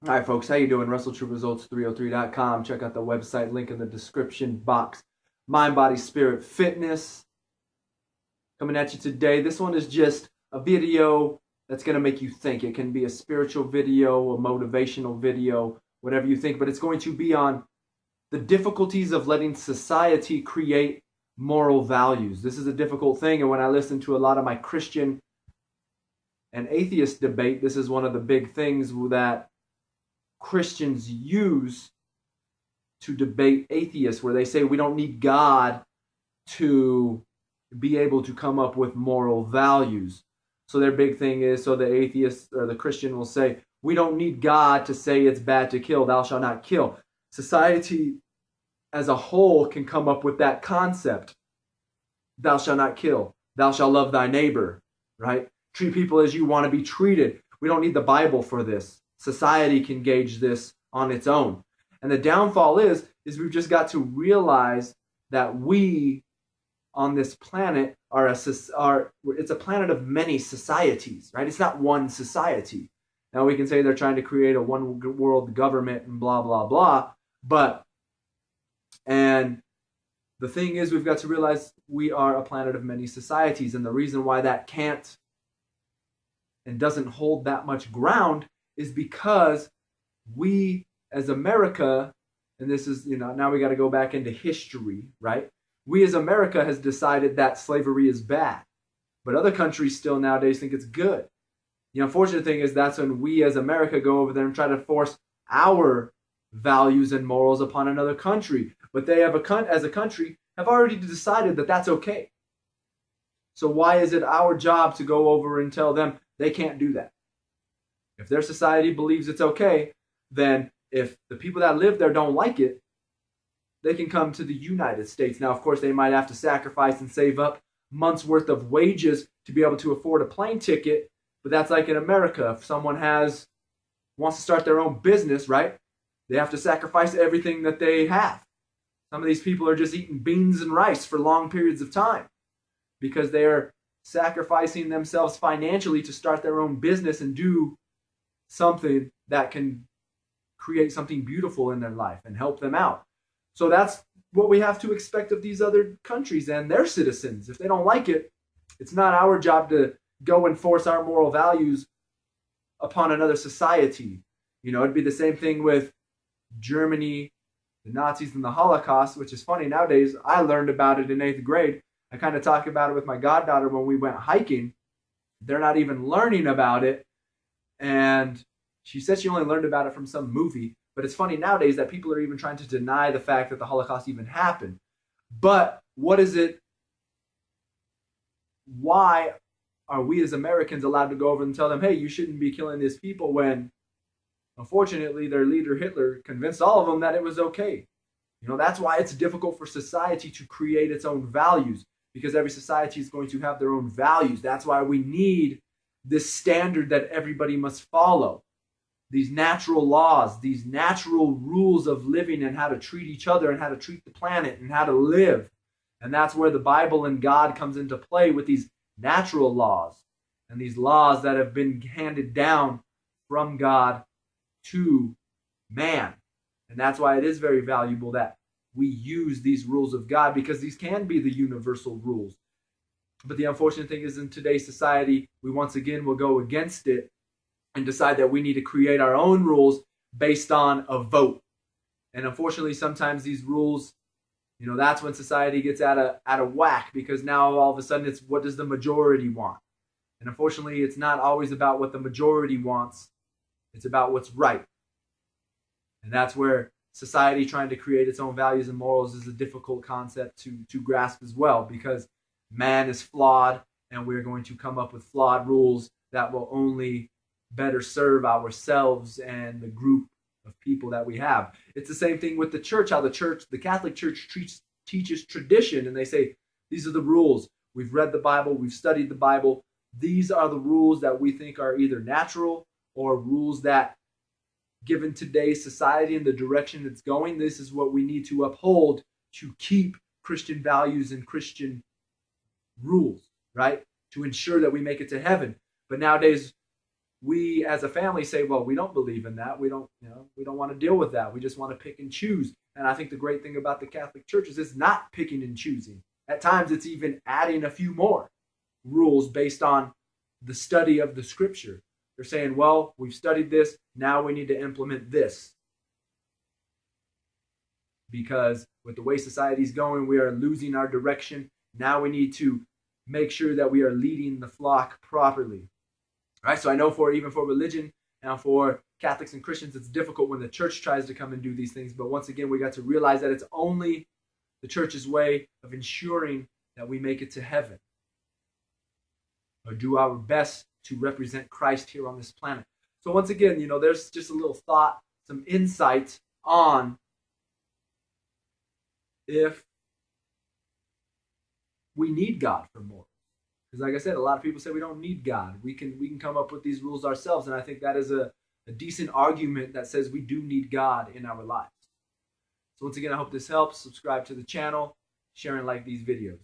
All right, folks, how you doing? WrestleTrueResults303.com. Check out the website, link in the description box. Mind, Body, Spirit, Fitness. Coming at you today. This one is just a video that's going to make you think. It can be a spiritual video, a motivational video, whatever you think, but it's going to be on the difficulties of letting society create moral values. This is a difficult thing, and when I listen to a lot of my Christian and atheist debate, this is one of the big things that Christians use to debate atheists, where they say we don't need God to be able to come up with moral values. So their big thing is, so the atheist or the Christian will say, we don't need God to say it's bad to kill, thou shalt not kill. Society as a whole can come up with that concept. Thou shalt not kill, thou shalt love thy neighbor, right? Treat people as you want to be treated. We don't need the Bible for this. Society can gauge this on its own. And the downfall is we've just got to realize that we on this planet it's a planet of many societies, right? It's not one society. Now we can say they're trying to create a one world government and blah, blah, blah. And the thing is, we've got to realize we are a planet of many societies. And the reason why that can't and doesn't hold that much ground is because we as America, and this is, now we got to go back into history, right? We as America has decided that slavery is bad, but other countries still nowadays think it's good. The unfortunate thing is that's when we as America go over there and try to force our values and morals upon another country, but they have as a country have already decided that that's okay. So why is it our job to go over and tell them they can't do that? If their society believes it's okay, then if the people that live there don't like it, they can come to the United States. Now, of course, they might have to sacrifice and save up months' worth of wages to be able to afford a plane ticket, but that's like in America. If someone wants to start their own business, right, they have to sacrifice everything that they have. Some of these people are just eating beans and rice for long periods of time because they are sacrificing themselves financially to start their own business and do something that can create something beautiful in their life and help them out. So that's what we have to expect of these other countries and their citizens. If they don't like it, it's not our job to go and force our moral values upon another society. It'd be the same thing with Germany, the Nazis, and the Holocaust, which is funny nowadays. I learned about it in 8th grade. I kind of talked about it with my goddaughter when we went hiking. They're not even learning about it. And she said she only learned about it from some movie. But it's funny nowadays that people are even trying to deny the fact that the Holocaust even happened. But what is it? Why are we as Americans allowed to go over and tell them, hey, you shouldn't be killing these people, when unfortunately their leader Hitler convinced all of them that it was okay? That's why it's difficult for society to create its own values, because every society is going to have their own values. That's why we need this standard that everybody must follow. These natural laws, these natural rules of living and how to treat each other and how to treat the planet and how to live. And that's where the Bible and God comes into play with these natural laws and these laws that have been handed down from God to man. And that's why it is very valuable that we use these rules of God, because these can be the universal rules. But the unfortunate thing is, in today's society, we once again will go against it and decide that we need to create our own rules based on a vote. And unfortunately, sometimes these rules, that's when society gets out of whack, because now all of a sudden it's, what does the majority want? And unfortunately, it's not always about what the majority wants. It's about what's right. And that's where society trying to create its own values and morals is a difficult concept to grasp as well, because man is flawed, and we're going to come up with flawed rules that will only better serve ourselves and the group of people that we have. It's the same thing with the church, how the Catholic Church teaches tradition, and they say, these are the rules. We've read the Bible, we've studied the Bible. These are the rules that we think are either natural or rules that, given today's society and the direction it's going, this is what we need to uphold to keep Christian values and Christian rules, right? To ensure that we make it to heaven. But nowadays, we as a family say, well, we don't believe in that. We don't want to deal with that. We just want to pick and choose. And I think the great thing about the Catholic Church is it's not picking and choosing. At times it's even adding a few more rules based on the study of the scripture. They're saying, well, we've studied this, now we need to implement this. Because with the way society's going, we are losing our direction. Now we need to make sure that we are leading the flock properly. All right, so I know even for religion and for Catholics and Christians, it's difficult when the church tries to come and do these things. But once again, we got to realize that it's only the church's way of ensuring that we make it to heaven, or do our best to represent Christ here on this planet. So once again, there's just a little thought, some insight on if we need God for more. Because like I said, a lot of people say we don't need God. We can come up with these rules ourselves. And I think that is a decent argument that says we do need God in our lives. So once again, I hope this helps. Subscribe to the channel, share and like these videos.